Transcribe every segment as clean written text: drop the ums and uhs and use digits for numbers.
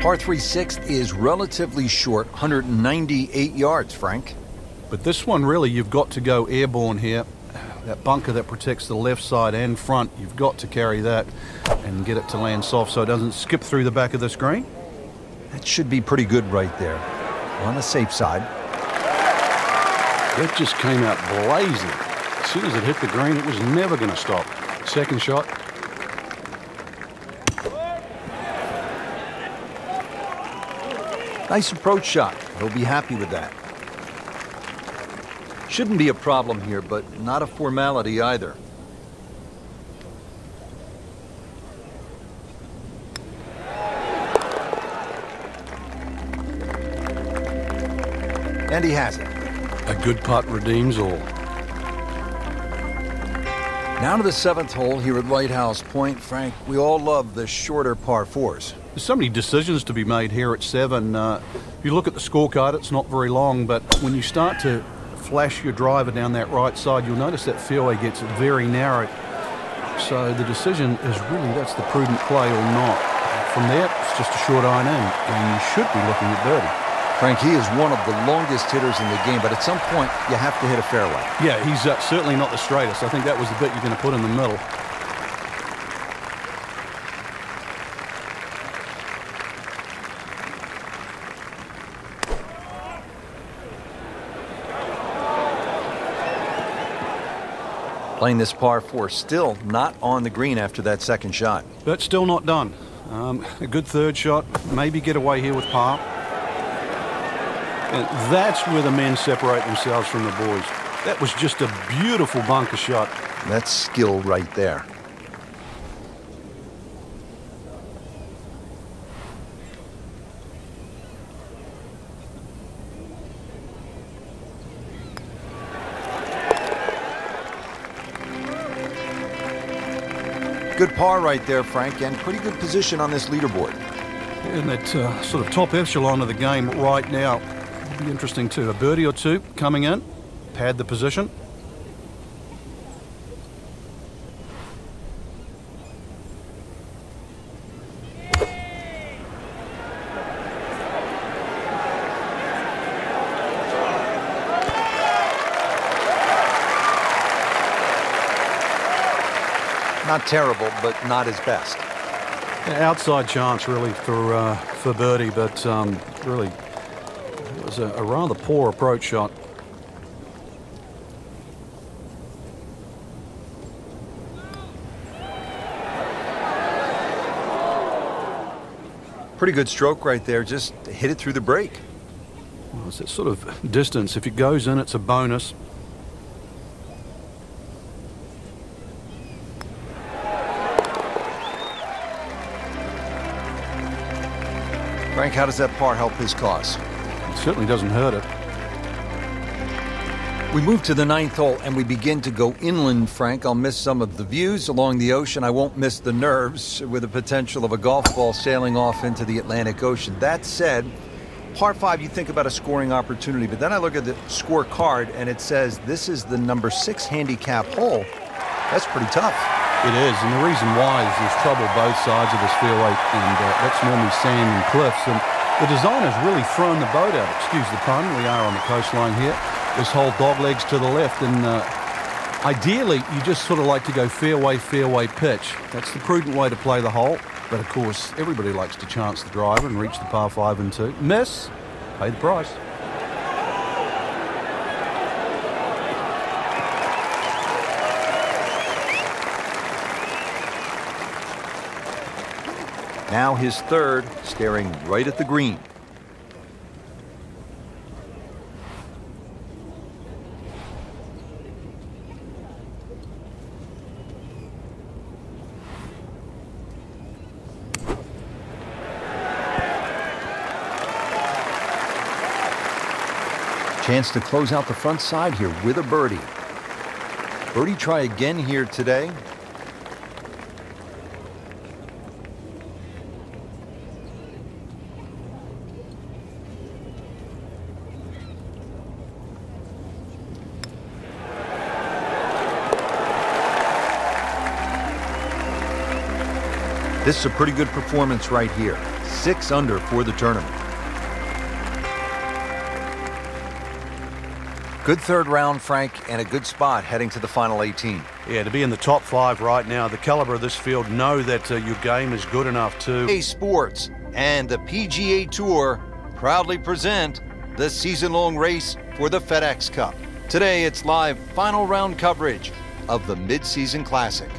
Par 3 sixth is relatively short, 198 yards, Frank. But this one, really, you've got to go airborne here. That bunker that protects the left side and front, you've got to carry that and get it to land soft so it doesn't skip through the back of the screen. That should be pretty good right there. On the safe side. It just came out blazing. As soon as it hit the green, it was never going to stop. Second shot. Nice approach shot. He'll be happy with that. Shouldn't be a problem here, but not a formality either. And he has it. A good putt redeems all. Now to the 7th hole here at Lighthouse Point. Frank, we all love the shorter par 4s. There's so many decisions to be made here at 7. If you look at the scorecard, it's not very long, but when you start to flash your driver down that right side, you'll notice that fairway gets very narrow. So the decision is really, that's the prudent play or not. From there, it's just a short iron in, and you should be looking at birdie. Frank, he is one of the longest hitters in the game, but at some point, you have to hit a fairway. Yeah, he's certainly not the straightest. I think that was the bit you're going to put in the middle. Playing this par 4, still not on the green after that second shot. But still not done. A good third shot, maybe get away here with par. And that's where the men separate themselves from the boys. That was just a beautiful bunker shot. That's skill right there. Good par right there, Frank, and pretty good position on this leaderboard. In that sort of top echelon of the game right now. It'll be interesting too. A birdie or two coming in, pad the position. Not terrible, but not his best. Outside chance really for birdie, but really it was a rather poor approach shot. Pretty good stroke right there, just hit it through the break. Well, it's that sort of distance. If it goes in, it's a bonus. Frank, how does that par help his cause? It certainly doesn't hurt it. We move to the 9th hole and we begin to go inland, Frank. I'll miss some of the views along the ocean. I won't miss the nerves with the potential of a golf ball sailing off into the Atlantic Ocean. That said, par 5, you think about a scoring opportunity, but then I look at the scorecard and it says this is the number 6 handicap hole. That's pretty tough. It is, and the reason why is there's trouble both sides of this fairway, and that's normally sand and cliffs. And the designer's really thrown the boat out. Excuse the pun, we are on the coastline here. This whole dog legs to the left, and ideally you just sort of like to go fairway, fairway pitch. That's the prudent way to play the hole. But of course, everybody likes to chance the driver and reach the par 5 and 2. Miss, pay the price. Now his 3rd, staring right at the green. Chance to close out the front side here with a birdie. Birdie try again here today. This is a pretty good performance right here. 6 under for the tournament. Good third round, Frank, and a good spot heading to the final 18. Yeah, to be in the top 5 right now, the caliber of this field, know that your game is good enough to... PGA Sports and the PGA Tour proudly present the season-long race for the FedEx Cup. Today, it's live final round coverage of the Mid-Season Classic.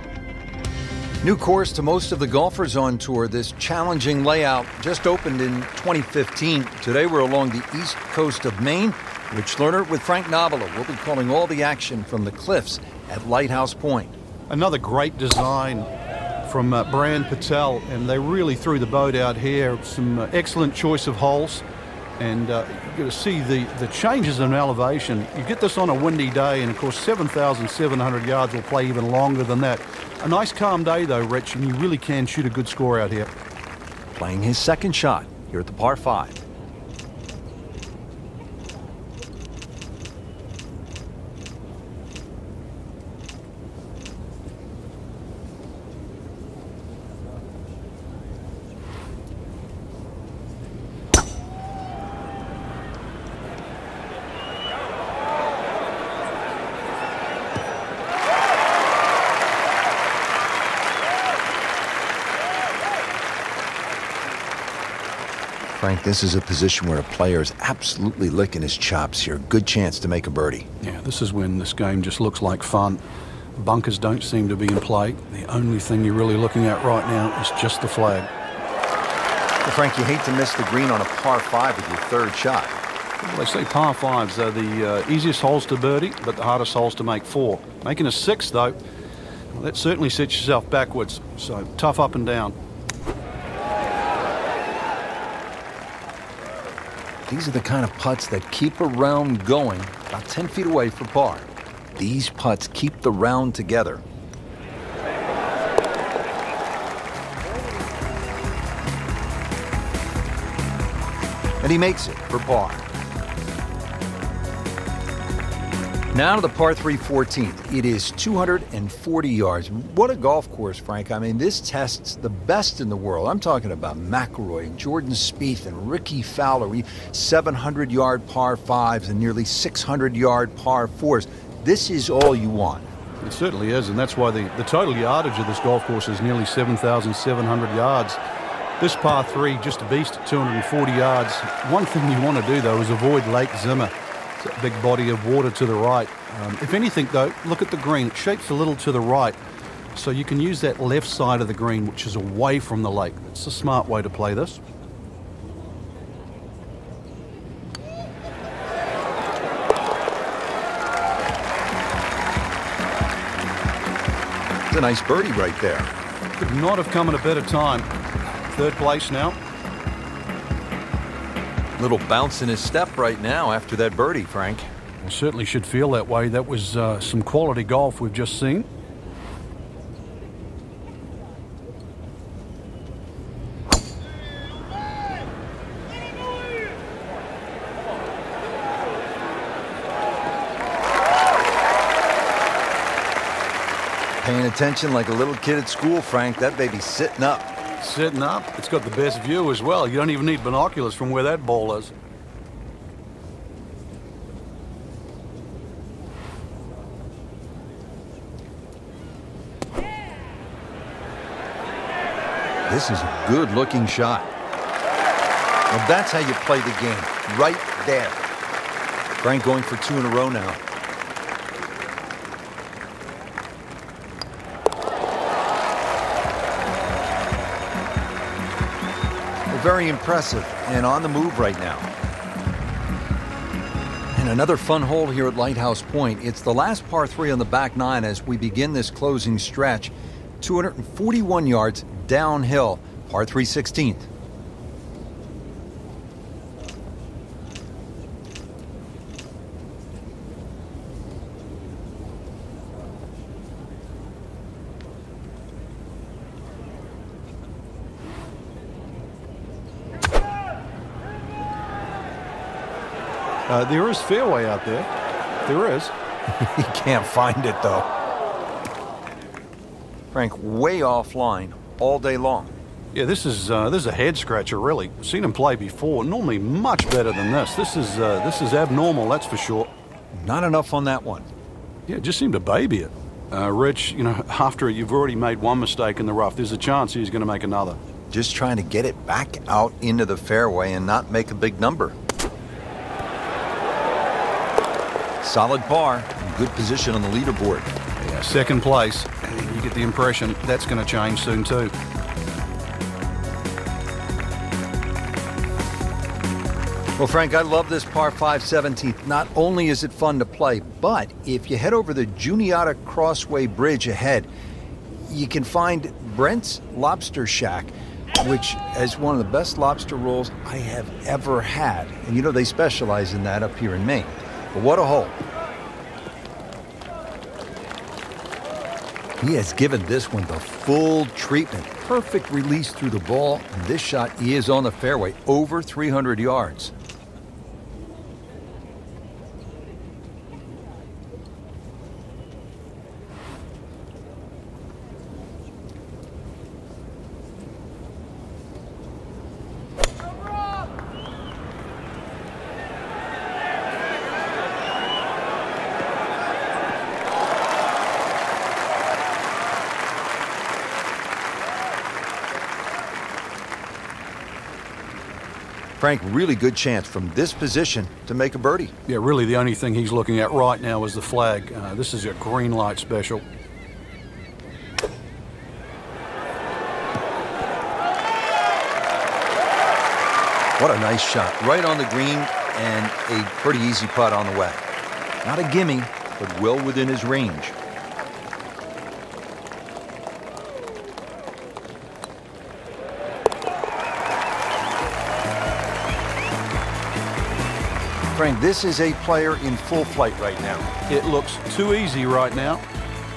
New course to most of the golfers on tour. This challenging layout just opened in 2015. Today, we're along the east coast of Maine. Rich Lerner with Frank Nobila will be calling all the action from the Cliffs at Lighthouse Point. Another great design from Brand Patel, and they really threw the boat out here. Some excellent choice of holes, and you're going to see the changes in elevation. You get this on a windy day, and of course 7,700 yards will play even longer than that. A nice calm day though, Rich, and you really can shoot a good score out here. Playing his second shot here at the par 5. Frank, this is a position where a player is absolutely licking his chops here. Good chance to make a birdie. Yeah, this is when this game just looks like fun. Bunkers don't seem to be in play. The only thing you're really looking at right now is just the flag. Well, Frank, you hate to miss the green on a par 5 with your third shot. Well, they say par 5s are the easiest holes to birdie, but the hardest holes to make 4. Making a 6, though, well, that certainly sets yourself backwards. So tough up and down. These are the kind of putts that keep a round going about 10 feet away for par. These putts keep the round together. And he makes it for par. Now to the par 3 14th. It is 240 yards. What a golf course, Frank. I mean, this tests the best in the world. I'm talking about McIlroy, Jordan Spieth, and Ricky Fowler. 700-yard par 5s and nearly 600-yard par 4s. This is all you want. It certainly is, and that's why the total yardage of this golf course is nearly 7,700 yards. This par 3, just a beast at 240 yards. One thing you want to do, though, is avoid Lake Zimmer. It's a big body of water to the right. If anything, though, look at the green. It shapes a little to the right, so you can use that left side of the green, which is away from the lake. It's a smart way to play this. It's a nice birdie right there. Could not have come at a better time. Third place now. Little bounce in his step right now after that birdie, Frank. Well, certainly should feel that way. That was some quality golf we've just seen. Paying attention like a little kid at school, Frank. That baby's sitting up. Sitting up. It's got the best view as well. You don't even need binoculars from where that ball is. This is a good-looking shot. Well, that's how you play the game, right there. Frank going for 2 in a row now. Very impressive and on the move right now. And another fun hole here at Lighthouse Point. It's the last par 3 on the back 9 as we begin this closing stretch. 241 yards downhill, par 3 16th. There is fairway out there. There is. He can't find it, though. Frank, way offline all day long. Yeah, this is a head scratcher, really. Seen him play before. Normally much better than this. This is abnormal, that's for sure. Not enough on that one. Yeah, it just seemed to baby it. Rich, you know, after you've already made one mistake in the rough, there's a chance he's going to make another. Just trying to get it back out into the fairway and not make a big number. Solid par, good position on the leaderboard. Yeah, second place. You get the impression that's going to change soon too. Well, Frank, I love this par 5 17th. Not only is it fun to play, but if you head over the Juniata Crossway Bridge ahead, you can find Brent's Lobster Shack, which is one of the best lobster rolls I have ever had. And you know, they specialize in that up here in Maine. But what a hole. He has given this one the full treatment. Perfect release through the ball. And this shot, he is on the fairway, over 300 yards. Frank, really good chance from this position to make a birdie. Yeah, really the only thing he's looking at right now is the flag. This is a green light special. What a nice shot. Right on the green and a pretty easy putt on the way. Not a gimme, but well within his range. Frank, this is a player in full flight right now. It looks too easy right now.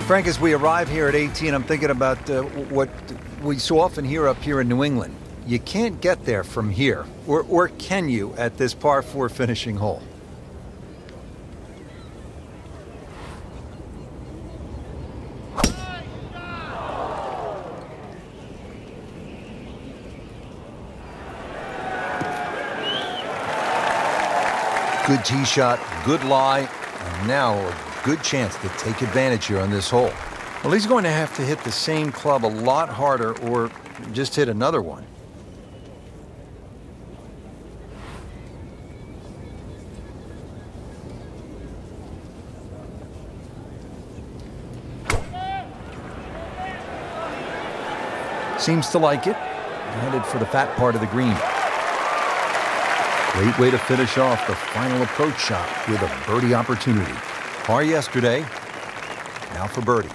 Frank, as we arrive here at 18, I'm thinking about what we so often hear up here in New England. You can't get there from here, or can you at this par 4 finishing hole? Good tee shot, good lie, and now a good chance to take advantage here on this hole. Well, he's going to have to hit the same club a lot harder or just hit another one. Seems to like it. Headed for the fat part of the green. Great way to finish off the final approach shot with a birdie opportunity. Par yesterday, now for birdie.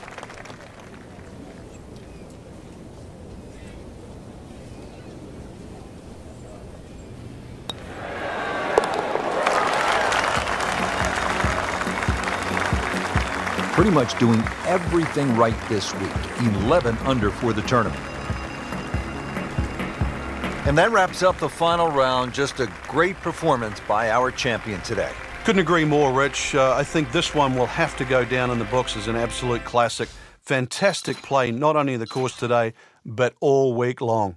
Pretty much doing everything right this week. 11 under for the tournament. And that wraps up the final round. Just a great performance by our champion today. Couldn't agree more, Rich. I think this one will have to go down in the books as an absolute classic. Fantastic play, not only the course today, but all week long.